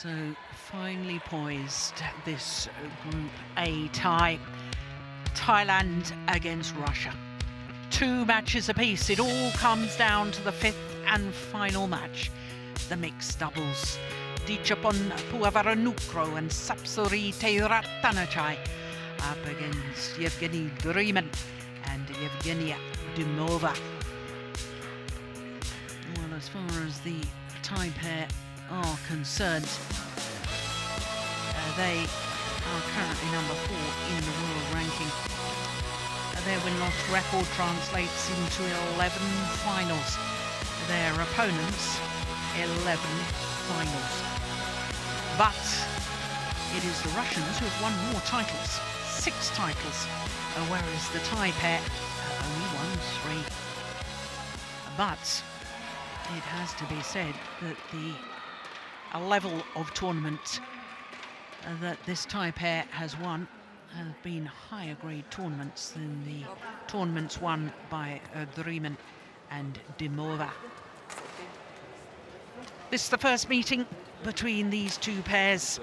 So finally poised, this Group A tie. Thailand against Russia. 2 matches apiece. It all comes down to the 5th and final match. The mixed doubles. Dichapon PUAVARANUKROH and Sapsuri TAERATTANACHAI up against Yevgeny DREMIN and Yevgenia DIMOVA. Well, as far as the Thai pair are concerned, they are currently number 4 in the world ranking. Their win-loss record translates into 11 finals. Their opponents, 11 finals. But it is the Russians who have won more titles, 6 titles, whereas the Thai pair have only won 3. But it has to be said that the level of tournament that this Thai pair has won have been higher grade tournaments than the tournaments won by DREMIN and DIMOVA. This is the first meeting between these 2 pairs.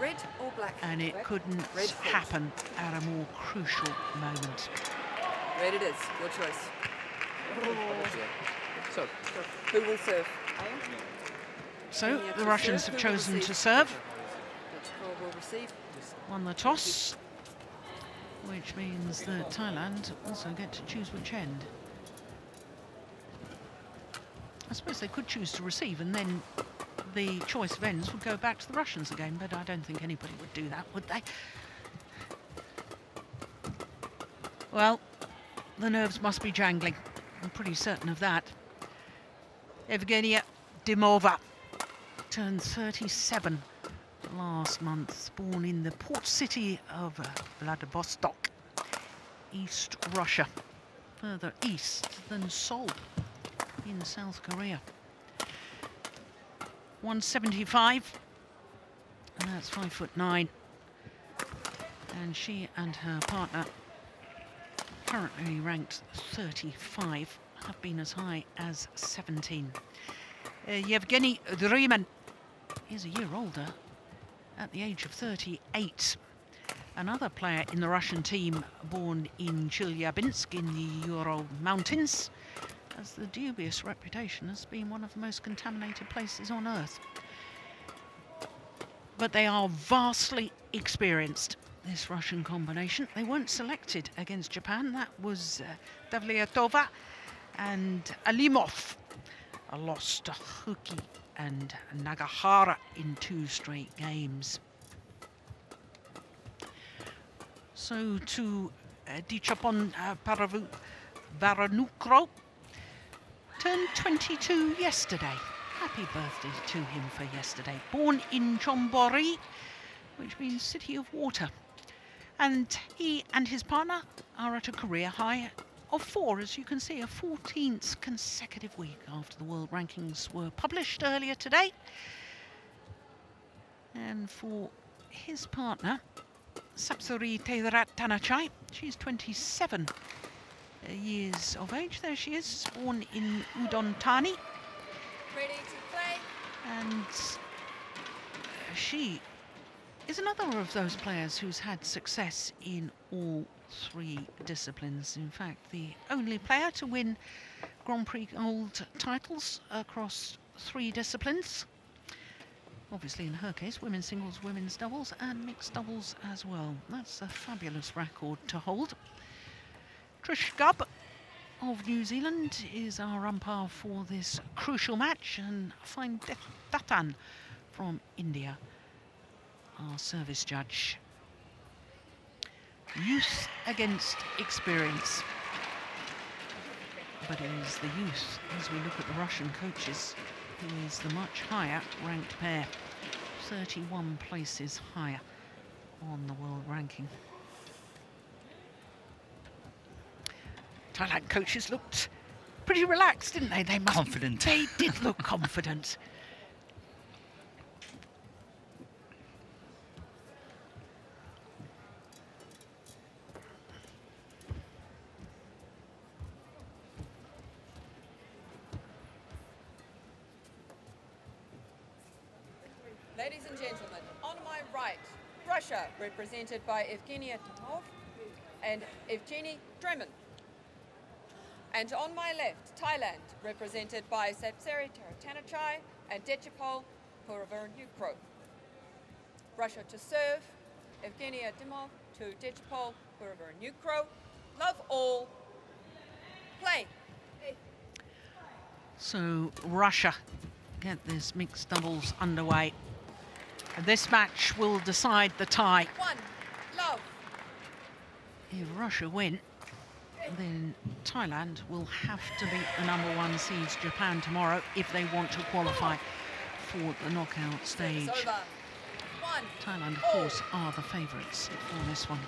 Red or black? And it couldn't happen at a more crucial moment. Red it is, your choice. So, who will serve? So the Russians have chosen to serve. Which call will receive? Won the toss, which means that Thailand also get to choose which end. I suppose they could choose to receive and then the choice of ends would go back to the Russians again, but I don't think anybody would do that, would they? Well, the nerves must be jangling. I'm pretty certain of that. Yevgenia Dimova turned 37 last month, born in the port city of Vladivostok, East Russia, further east than Seoul in South Korea. 175, and that's 5'9", and she and her partner, currently ranked 35, have been as high as 17. Yevgeny DREMIN is a year older, at the age of 38. Another player in the Russian team, born in Chelyabinsk in the Ural Mountains, has the dubious reputation as being one of the most contaminated places on Earth. But they are vastly experienced, this Russian combination. They weren't selected against Japan. That was Davlyatova and Alimov. Lost to Huki and Nagahara in 2 straight games. So to Dichapon PUAVARANUKROH, turned 22 yesterday. Happy birthday to him for yesterday. Born in Chonburi, which means City of Water. And he and his partner are at a career high of 4, as you can see, a 14th consecutive week after the world rankings were published earlier today. And for his partner, Sapsuri TAERATTANACHAI, she's 27 years of age. There she is, born in Udon Thani. Ready to play. And she is another of those players who's had success in all 3 disciplines. In fact, the only player to win Grand Prix Gold titles across 3 disciplines. Obviously, in her case, women's singles, women's doubles, and mixed doubles as well. That's a fabulous record to hold. Trish Gubb of New Zealand is our umpire for this crucial match, and Fine Datan from India, our service judge. Youth against experience. But it is the youth, as we look at the Russian coaches, who is the much higher ranked pair, 31 places higher on the world ranking. Thailand coaches looked pretty relaxed, didn't they? They must confident. They did look confident. Ladies and gentlemen, on my right, Russia, represented by Evgenia Dimova and Evgeny DREMIN. And on my left, Thailand, represented by TAERATTANACHAI and PUAVARANUKROH. Russia to serve, Evgenia Dimova to PUAVARANUKROH. Love all. Play. So Russia get this mixed doubles underway. And this match will decide the tie. 1, love. If Russia win, then Thailand will have to beat the #1 seeds Japan tomorrow if they want to qualify for the knockout stage. Service over. 1. Thailand, of course, are the favourites for this one.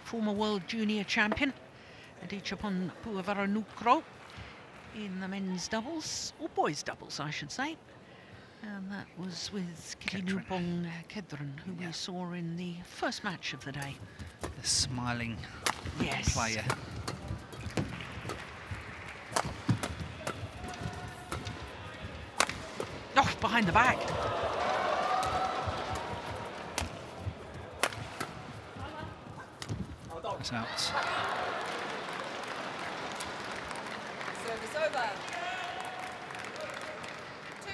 Former world junior champion Adicapon PUAVARANUKROH in the men's doubles, or boys doubles I should say, and that was with Kitinupong Kedran, who we saw in the first match of the day. The smiling Yes. player. Oh, behind the back. That's out. Service over. 2,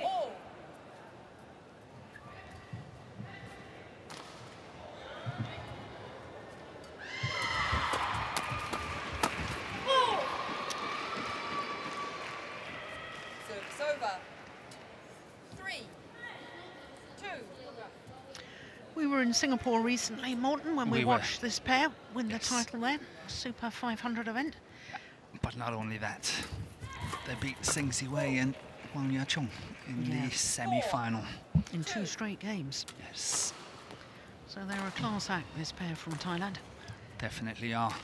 all. Service over. 3, 2. We were in Singapore recently, Morton, when we We were. watched this pair win Yes. the title there. Super 500 event. But not only that, they beat Sing Siwei and Wang Yachong in Yeah. the semi-final. In 2 straight games. Yes, So they're a class act, this pair from Thailand. definitely are.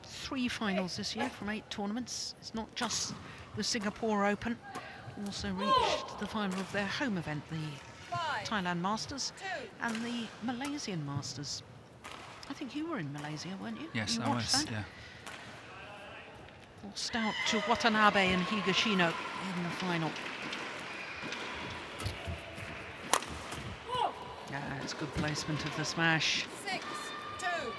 3 finals this year from 8 tournaments. It's not just the Singapore Open. Also reached the final of their home event, the 5, Thailand Masters 2. and the Malaysian Masters. I think you were in Malaysia, weren't you? Yes, you I watched was, that? yeah. Lost out to Watanabe and Higashino in the final. Yeah, it's good placement of the smash. 6, 2.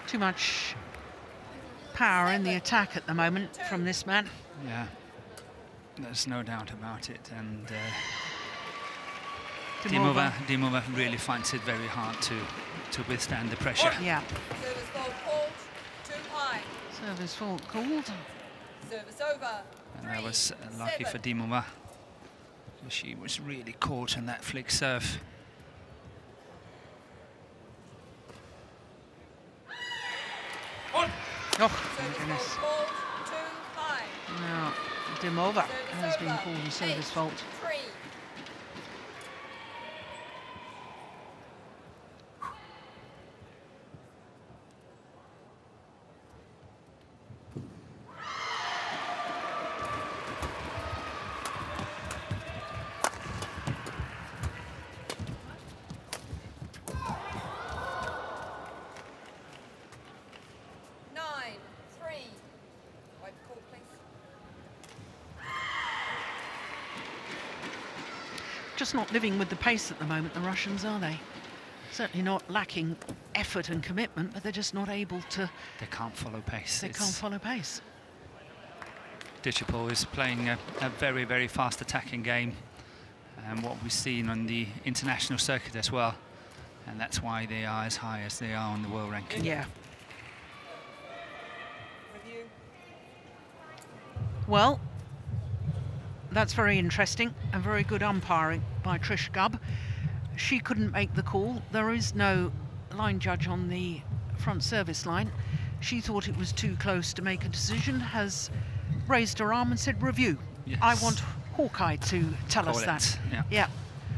Too much power in the attack at the moment from this man. Yeah, there's no doubt about it. And Dimova. Dimova really finds it very hard to withstand the pressure. Yeah, Service ball called. Too high. service fault called. Service over. And that 3, was lucky for 7. Dimova. She was really caught on that flick serve. Oh, my Service goodness. ball called. Too high. Now, Dimova Service has been over. called a 8, service fault. 3. Just not living with the pace at the moment, the Russians, are they? Certainly not lacking effort and commitment, but they're just not able to. They can't follow pace. They can't follow pace. Ditchapol is playing a very, very fast attacking game, and what we've seen on the international circuit as well, and that's why they are as high as they are on the world ranking. Yeah. Review. Well, that's very interesting and very good umpiring by Trish Gubb. She couldn't make the call. There is no line judge on the front service line. She thought it was too close to make a decision, has raised her arm and said review. Yes. I want Hawkeye to tell us that. Yeah.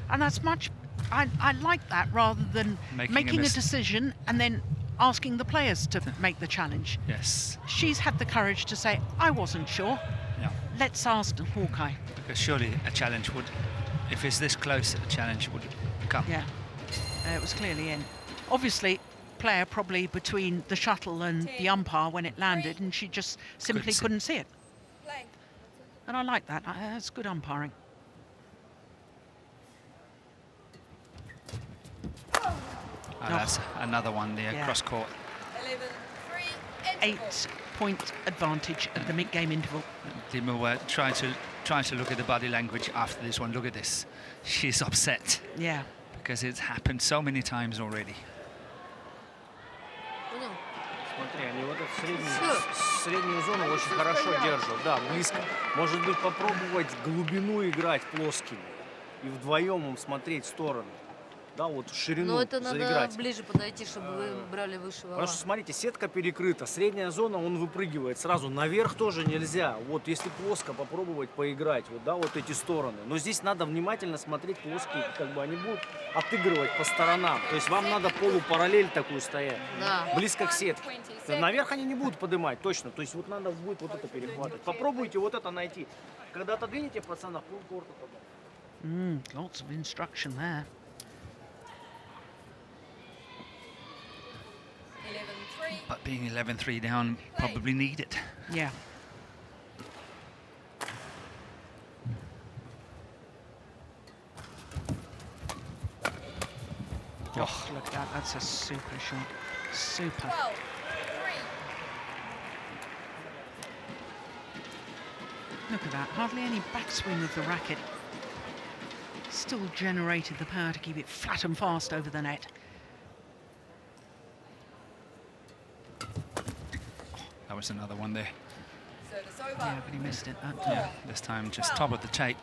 And that's much, I like that rather than making a decision and then asking the players to make the challenge. Yes. She's had the courage to say, I wasn't sure. Yeah. Let's ask Hawkeye. Because surely a challenge would, if it's this close, a challenge would come. Yeah. It was clearly in. Obviously, player probably between the shuttle and the umpire when it landed, and she just simply couldn't see it. Play. And I like that. That's good umpiring. That's another one there, cross court. 11-3. 8-point advantage at the mid-game interval. DIMOVA trying to look at the body language after this one. Look at this. She's upset. Yeah. Because it's happened so many times already. Смотри, они вот эту среднюю зону очень хорошо держат. Да, близко. Может быть, попробовать глубину играть плоскими. И вдвоем им смотреть в сторону. Да, вот ширину Но это заиграть. надо ближе подойти, чтобы вы брали выше вала. Потому что, смотрите, сетка перекрыта, средняя зона, он выпрыгивает сразу. Наверх тоже нельзя. Вот если плоско попробовать поиграть, вот, да, вот эти стороны. Но здесь надо внимательно смотреть плоские, как бы они будут отыгрывать по сторонам. То есть вам надо полупараллель такую стоять. Да. Близко к сетке. Наверх они не будут поднимать, точно. То есть вот надо будет вот это перехватывать. Попробуйте вот это найти. Когда отодвинете пацана, полкорта туда. Lots of instruction there. 11-3. But being 11-3 down, probably need it. Yeah. Oh, look at that. That's a super shot. Super. 12-3. Look at that. Hardly any backswing of the racket. Still generated the power to keep it flat and fast over the net. That was another one there. Service over. Yeah, but he missed it that time. Yeah, this time just top of the tape.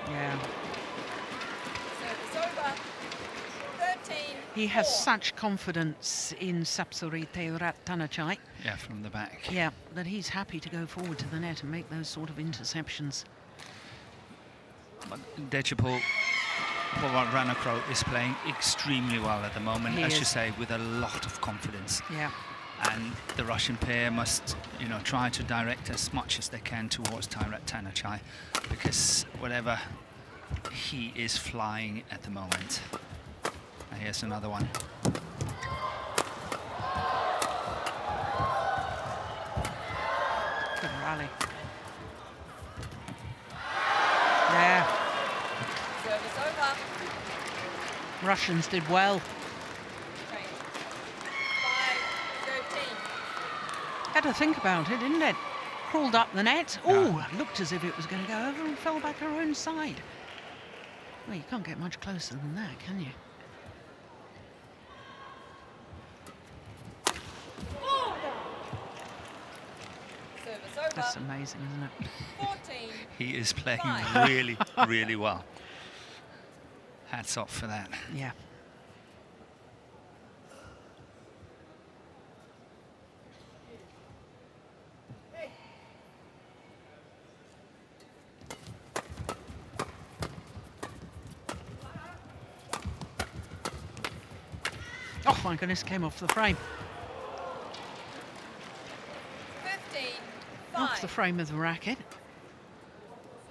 Yeah. Service over. 13. He has such confidence in Sapsuri TAERATTANACHAI. Yeah, from the back. Yeah, that he's happy to go forward to the net and make those sort of interceptions. But PUAVARANUKROH is playing extremely well at the moment, He as you is. say, with a lot of confidence. Yeah. And the Russian pair must, you know, try to direct as much as they can towards TAERATTANACHAI, because whatever, he is flying at the moment. And here's another one. Good rally. Yeah, Service over. Russians did well. 5-13. Had to think about it, didn't it? Crawled up the net. Oh, looked as if it was going to go over and fell back her own side. Well, you can't get much closer than that, can you? Service over. That's amazing, isn't it? 14. He is playing Fine. really, really well. Hats off for that. Yeah. Oh my goodness, came off the frame. 15. Off the 5. frame of the racket.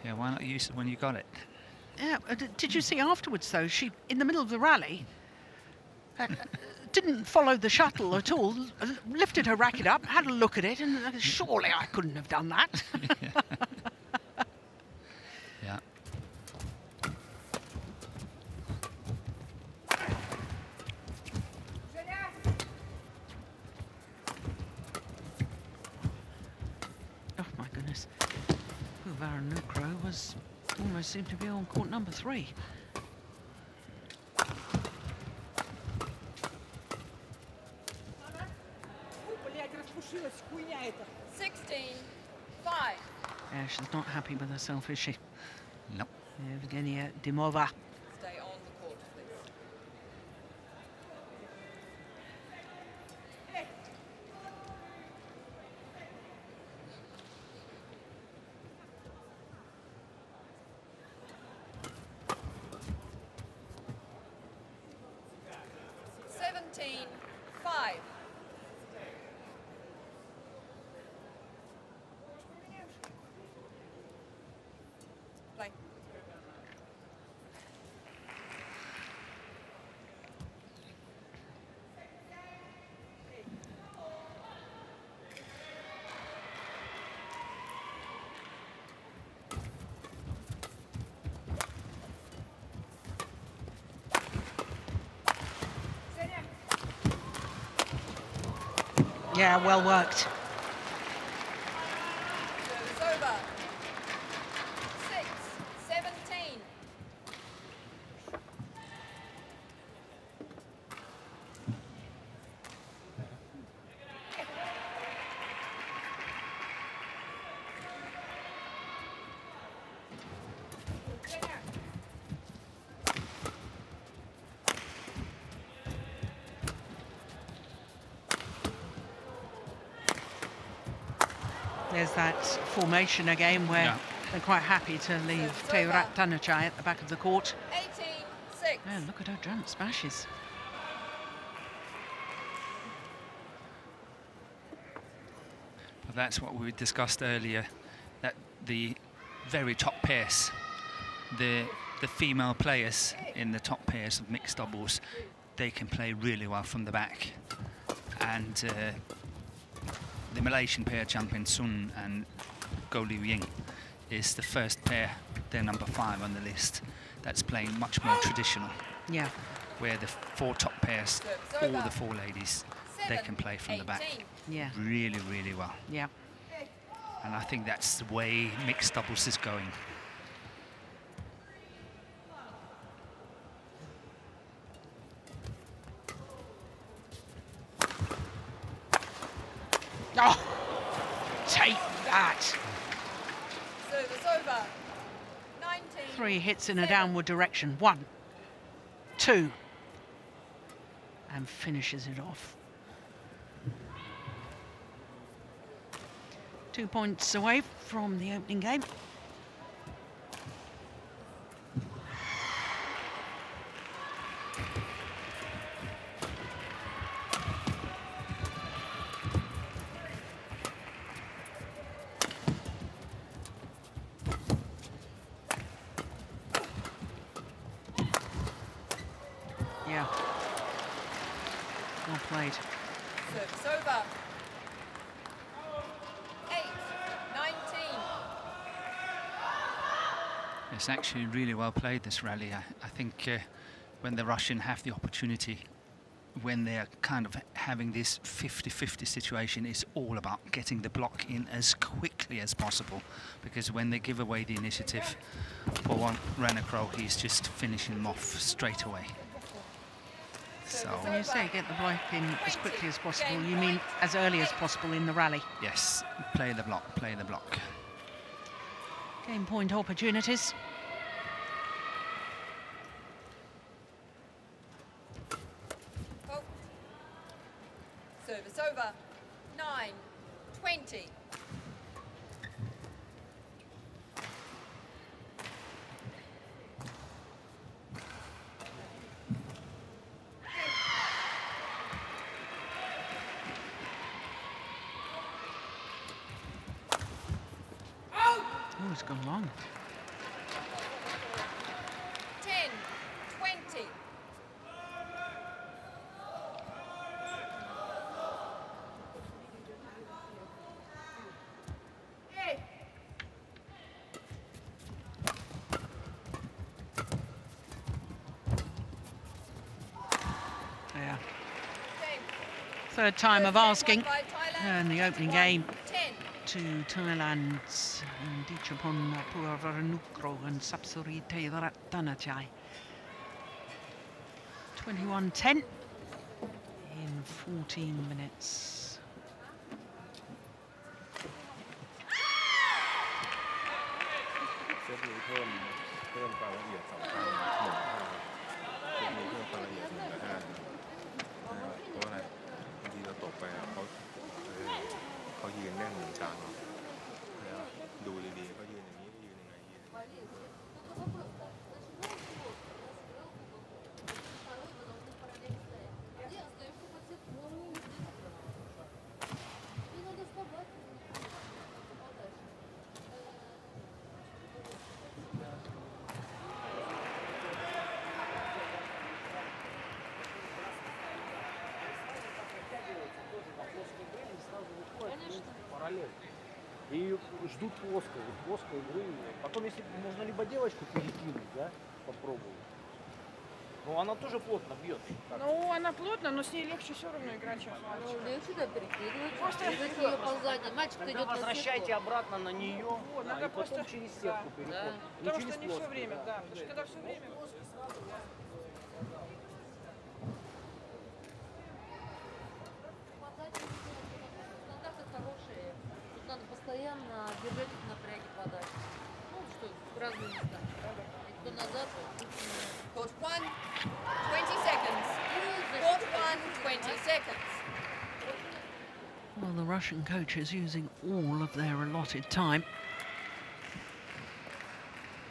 Yeah, why not use it when you got it? Yeah, did you see afterwards though, she, in the middle of the rally, didn't follow the shuttle at all, lifted her racket up, had a look at it, and surely I couldn't have done that. Yeah. Oh my goodness. PUAVARANUKROH numbers almost seem to be on court number 3. Блядь, распушилась хуйня эта. 16-5. Yeah, she's not happy with herself, is she? No. Evgenia Dimova. Stay on the court, please. Seventeen, 5. Play. Yeah, well worked. Service over. 6-17. There's that formation again where Yeah. they're quite happy to leave TAERATTANACHAI at the back of the court. 18-6. Yeah, look at her jump smashes. But that's what we discussed earlier, that the very top pairs, the female players in the top pairs of mixed doubles, they can play really well from the back. And the Malaysian pair champion Sun and Go Liu Ying is the first pair, they're number 5 on the list, that's playing much more traditional, Yeah. where the 4 top pairs, all the 4 ladies, they can play from the back 18. Yeah. really, really well. Yeah. And I think that's the way mixed doubles is going. Oh, take that. Service over. 19. 3 hits in a downward direction. 1, 2, and finishes it off. 2 points away from the opening game. Yeah. Well played. Service over. 8-19. It's actually really well played, this rally. I think when the Russian have the opportunity, when they're kind of having this 50-50 situation, it's all about getting the block in as quickly as possible, because when they give away the initiative for Ranukroh, he's just finishing them off straight away. So, When you say get the block in as quickly as possible, you mean as early as possible in the rally? yes, play the block, play the block. Game point opportunities. Oh. Service over. 9-20. Oh, it's gone long. 10-20. Yeah. Game. Third time of asking. By Thailand. And the opening game 10. to Thailand. Dichapon PUAVARANUKROH and Sapsuri TAERATTANACHAI. 21-10 in 14 minutes. И ждут плоской игры. Потом, если можно либо девочку перекинуть, да, попробовать. Но она тоже плотно бьет. Ну, она плотно, но с ней легче все равно играть сейчас. Ну, легче, да, перекидывать. Просто Держать ее по задней. Мальчик идет по Возвращайте сетку. обратно на нее, Вот, да, надо и потом просто- через сетку переход. Да. Не Потому через что не все плоскую, время, да. да. Потому что когда все время... Стандарты хорошие. Тут надо постоянно держать их напряги подачи. Ну, что, в разные места. И кто назад, то Court 1, 20 seconds. Court 1, 20 seconds. Well, the Russian coach is using all of their allotted time.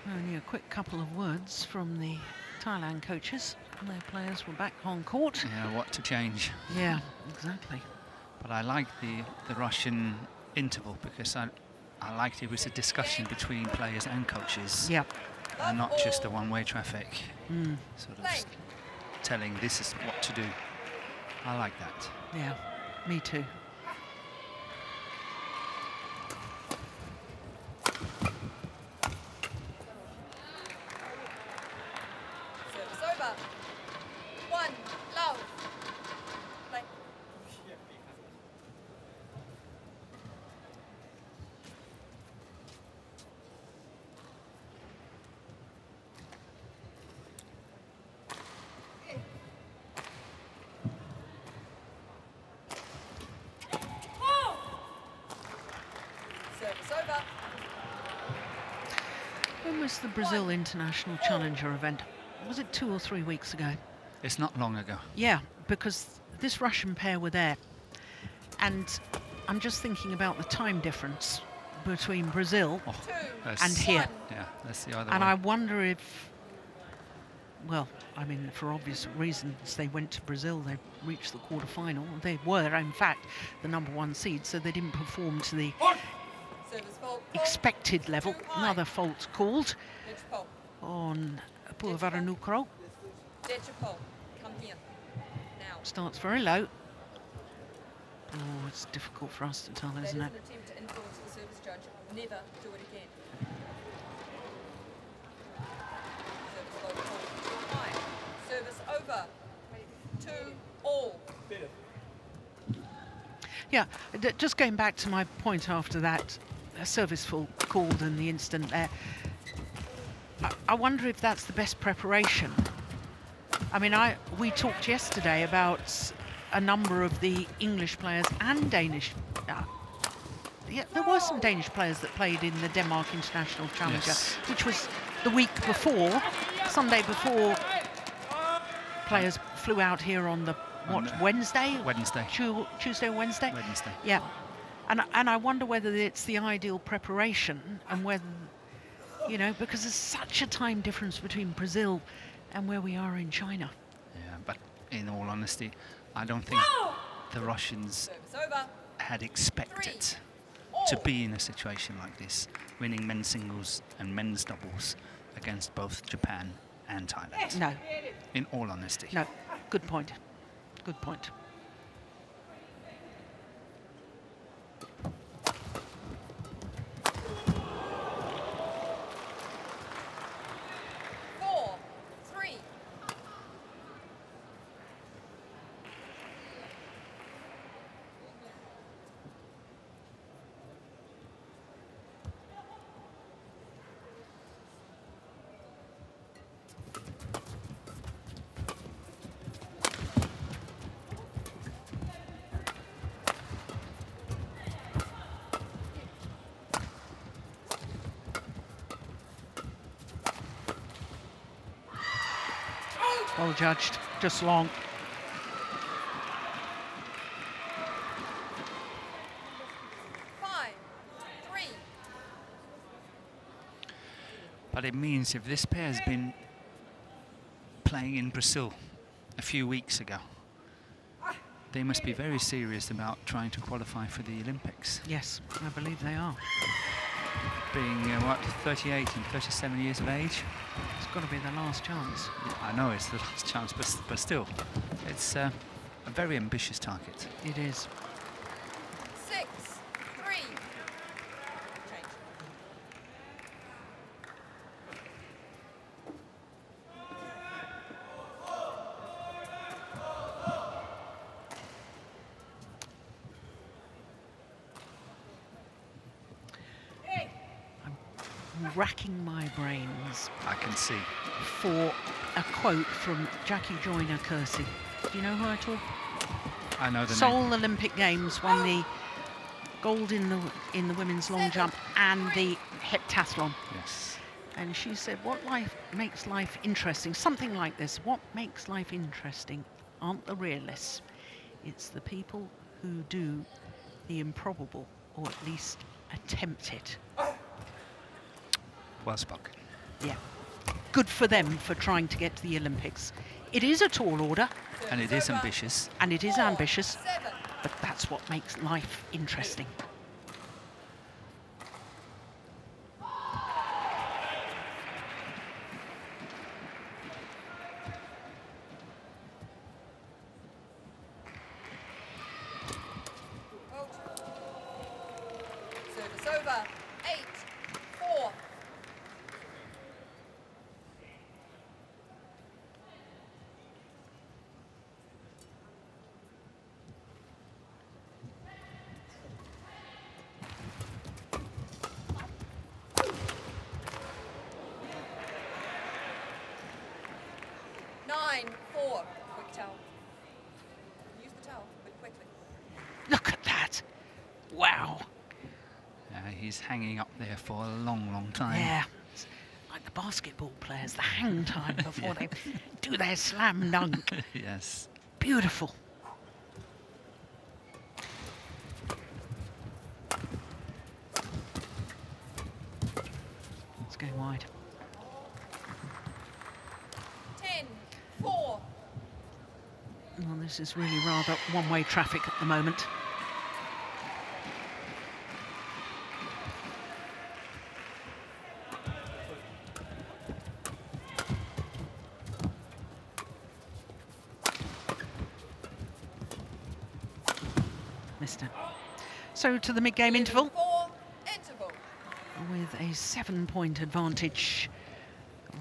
Only a quick couple of words from the Thailand coaches. Their players were back on court. Yeah, what to change. Yeah, exactly. But I like the Russian interval because I liked it was a discussion between players and coaches. Yeah. And not just a one-way traffic. Sort of Play. telling this is what to do. I like that. Yeah, me too. Service over. 1, love. Play. Service over. When was the Brazil International Challenger event? Was it 2 or 3 weeks ago? It's not long ago. Yeah, because this Russian pair were there. And I'm just thinking about the time difference between Brazil Oh, 2, that's- and here. Yeah, that's the other And one. I wonder if, well, I mean, for obvious reasons, they went to Brazil, they reached the quarter-final. They were, in fact, the #1 seed, so they didn't perform to the service fault. expected level. Another fault called Ditch pole. on PUAVARANUKROH. Ditch a pole. Come here. Now. Starts very low. Oh, it's difficult for us to tell, That is isn't an it? attempt to influence the service judge. Never do it again. Service fault called too high. Service over. 2 all. Yeah, just going back to my point after that service fault called and the incident there, I wonder if that's the best preparation. I mean, we talked yesterday about a number of the English players and Danish. Yeah, there were some Danish players that played in the Denmark International Challenger, Yes. which was the week before, Sunday before. Players flew out here on the Wednesday? Wednesday. Tuesday or Wednesday? Wednesday. Yeah. And I wonder whether it's the ideal preparation and whether, you know, because there's such a time difference between Brazil and where we are in China. Yeah, but in all honesty, I don't think the Russians Service over. had expected 3 to all. be in a situation like this, winning men's singles and men's doubles against both Japan and Thailand. No, In all honesty. no. Good point. Good point. Four, 3. Well judged, just long. But it means if this pair has been playing in Brazil a few weeks ago, they must be very serious about trying to qualify for the Olympics. Yes, I believe they are. Being, what, 38 and 37 years of age? It's got to be their last chance. Yeah, I know it's the last chance, but still, it's a very ambitious target. It is. 6, 3. Change. Racking my brains I can see. for a quote from Jackie Joyner-Kersee. Do you know who I talk? I know the name. Seoul Olympic Games won the gold in the women's long jump and the heptathlon. Yes. And she said, what makes life interesting? Something like this. What makes life interesting aren't the realists. It's the people who do the improbable, or at least attempt it. Well spoken. Yeah. Good for them for trying to get to the Olympics. It is a tall order. And it is ambitious. And it is ambitious, 7. but that's what makes life interesting. Service over. 8, 4. Nine, 4. Quick towel. Use the towel, but quickly. Look at that. Wow. He's hanging up there for a long, long time. Yeah. It's like the basketball players, the hang time before they do their slam dunk. Yes. Beautiful. It's going wide. 10, 4. Well, this is really rather one-way traffic at the moment. Missed it. So to the mid-game interval 4, interval. with a 7-point advantage.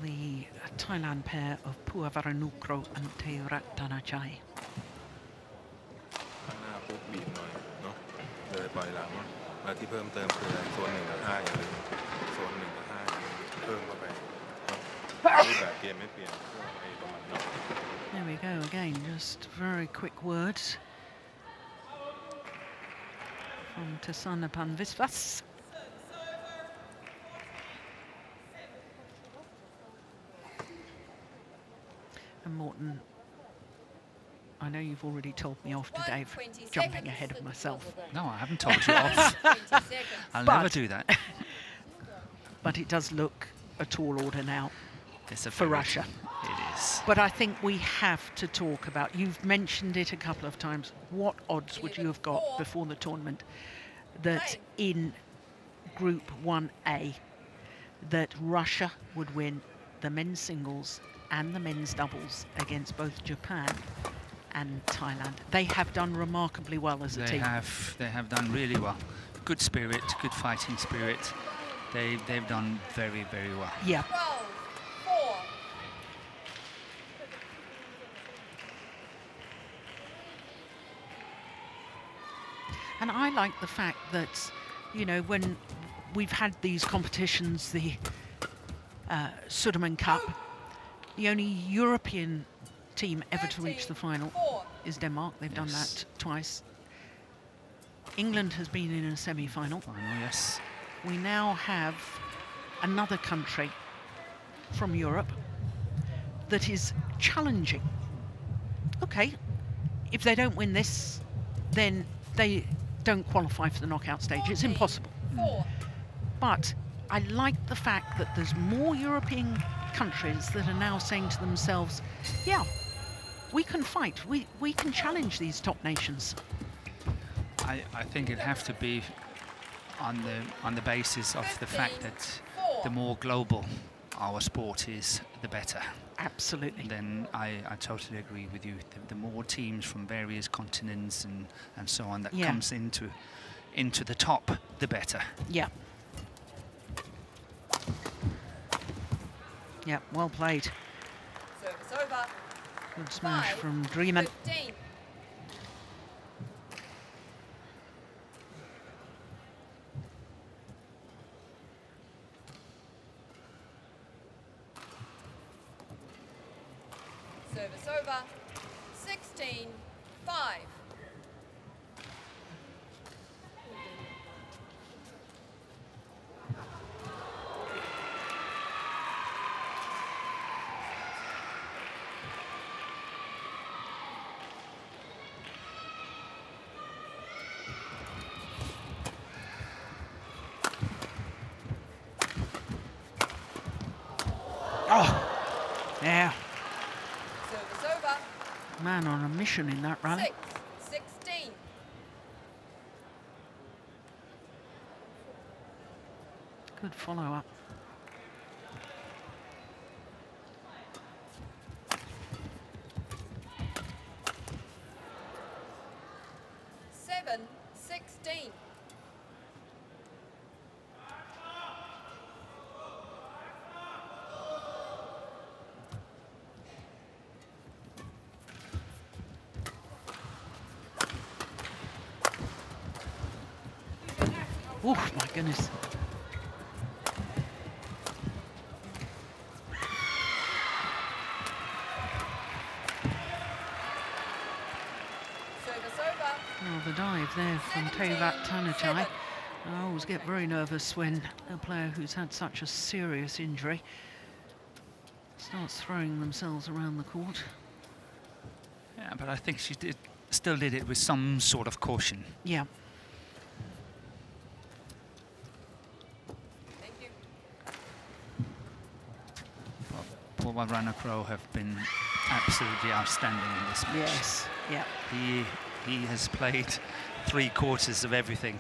The Thailand pair of PUAVARANUKROH and TAERATTANACHAI. ข้างหน้าปุ๊บบีบหน่อยเนาะเลยปล่อยหลังแล้วที่เพิ่มเติมคือโซน1 กับ 5อย่าลืมโซน1 กับ 5อย่าลืมเพิ่มเข้าไปเนาะรูปแบบเกมไม่เปลี่ยนไอ้ประมาณนั้น There we go again, just very quick words from Tasanapan Visvas. And Morton, I know you've already told me off today for 1:20 jumping seconds. ahead of myself, No, I haven't told you off. 20 seconds. I'll But- never do that. but it does look a tall order now It's a for very- Russia. It is. But I think we have to talk about, you've mentioned it a couple of times, what odds would you have got before the tournament that in Group 1A that Russia would win the men's singles and the men's doubles against both Japan and Thailand? They have done remarkably well as a They team. have done really well. Good spirit, good fighting spirit. They've done very, very well. Yeah. 12, 4. And I like the fact that, you know, when we've had these competitions, the Sudirman Cup, the only European team ever to reach the final 4. is Denmark. They've done Yes. that twice. England has been in a semi-final. Final, yes. We now have another country from Europe that is challenging. Okay, if they don't win this, then they don't qualify for the knockout stage. It's impossible. 4. But I like the fact that there's more European countries that are now saying to themselves, yeah, we can fight, we can challenge these top nations. I think it'd have to be on the basis of the fact that the more global our sport is, the better. Absolutely. Then I totally agree with you. The more teams from various continents and so on that comes into the top, the better. Yeah. Yeah, well played. Service over. Good smash 5, from DREMIN. 15. Service over. 16, 5. Oh, yeah. Service over. Man on a mission in that rally. 6, 16. Good follow-up. Seven, 16. Oh my goodness. Service over. Oh, the dive there from TAERATTANACHAI. I always get very nervous when a player who's had such a serious injury starts throwing themselves around the court. Yeah, but I think she still did it with some sort of caution. Yeah. Thank you. PUAVARANUKROH have been absolutely outstanding in this match. Yes. Yeah. He has played 3/4 of everything.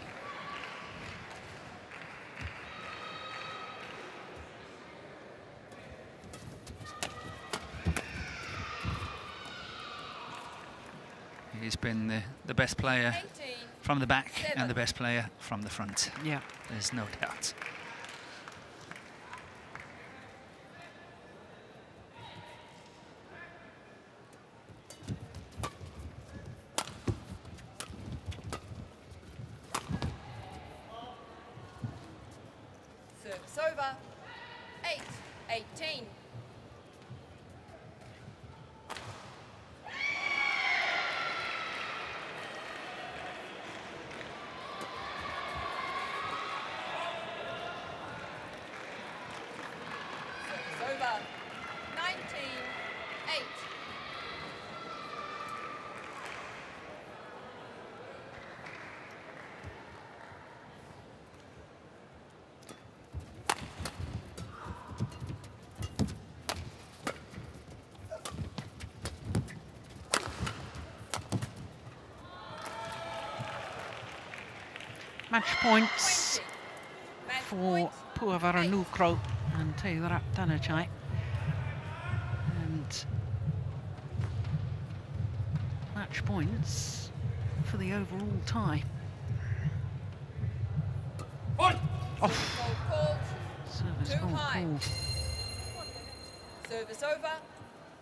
He's been the best player 18. from the back and the best player from the front. Yeah. There's no doubt. Service over. 8, 18. Service over. 19, 8. Match points 20. Match for point. PUAVARANUKROH and TAERATTANACHAI. And match points for the overall tie. Goal Oh, called. service Too ball high. called. Service over.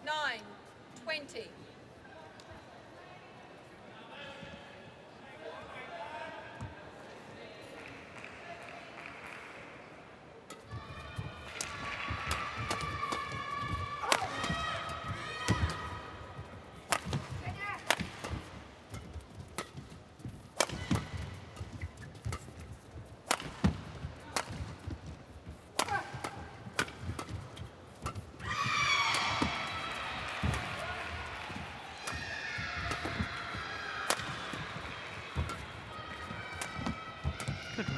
9, 20.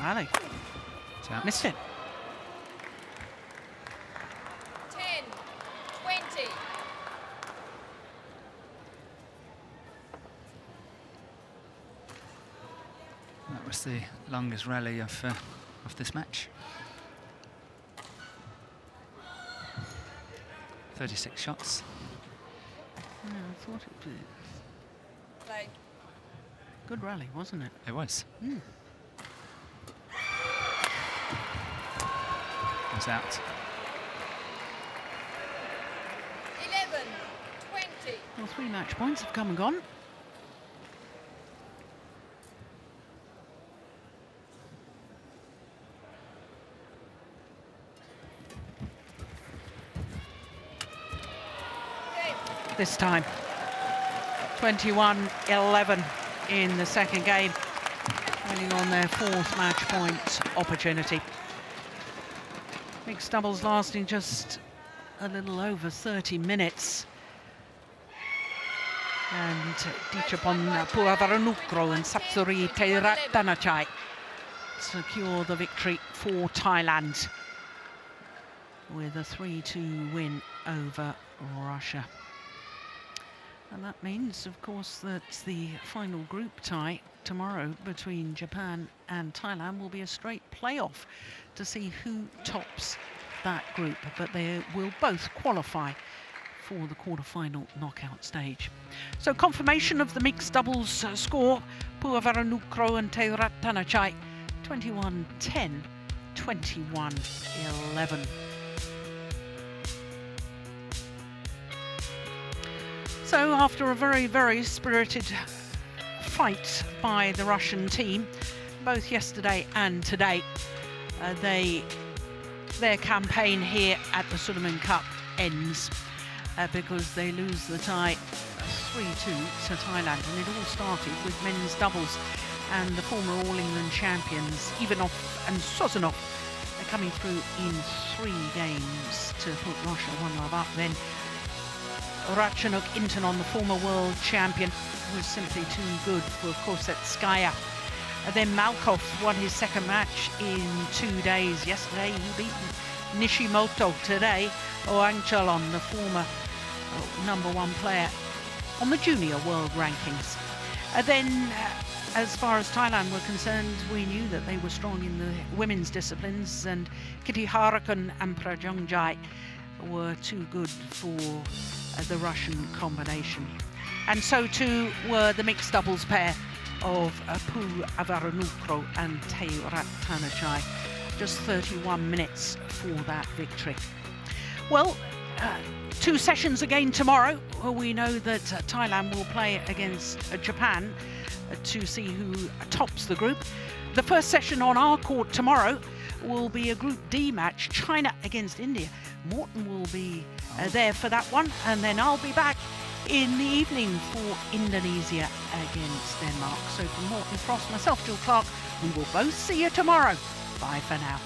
rally. So, Missed it. 10, 20. that was the longest rally of this match. 36 shots. Yeah, I thought it was Play. good rally, wasn't it? It was. Mm. It was out. 11, 20. Well, 3 match points have come and gone. This time, 21-11 in the second game, waiting on their 4th match point opportunity. Mixed doubles lasting just a little over 30 minutes. And Dichapon PUAVARANUKROH and Satsuri TAERATTANACHAI secure the victory for Thailand with a 3-2 win over Russia. And that means, of course, that the final group tie tomorrow between Japan and Thailand will be a straight playoff to see who tops that group. But they will both qualify for the quarter-final knockout stage. So confirmation of the mixed doubles score, PUAVARANUKROH and TAERATTANACHAI, 21-10, 21-11. So after a very, very spirited fight by the Russian team, both yesterday and today, their campaign here at the Sudirman Cup ends because they lose the tie 3-2 to Thailand. And it all started with men's doubles and the former All England champions Ivanov and Sozonov coming through in 3 games to put Russia 1-love up. Then Ratchanok Intanon, the former world champion, was simply too good for Kosetskaya. And then Malkov won his second match in 2 days. Yesterday he beat Nishimoto. Today Oangchalon, the former #1 player on the junior world rankings. Then as far as Thailand were concerned, we knew that they were strong in the women's disciplines, and Kitty Harakun and Prajongjai were too good for the Russian combination. And so too were the mixed doubles pair of PUAVARANUKROH and TAERATTANACHAI. Just 31 minutes for that victory. Well, 2 sessions again tomorrow. We know that Thailand will play against Japan to see who tops the group. The first session on our court tomorrow will be a Group D match, China against India. Morton will be there for that one, and then I'll be back in the evening for Indonesia against Denmark. So from Morton Frost, myself, Jill Clark, we will both see you tomorrow. Bye for now.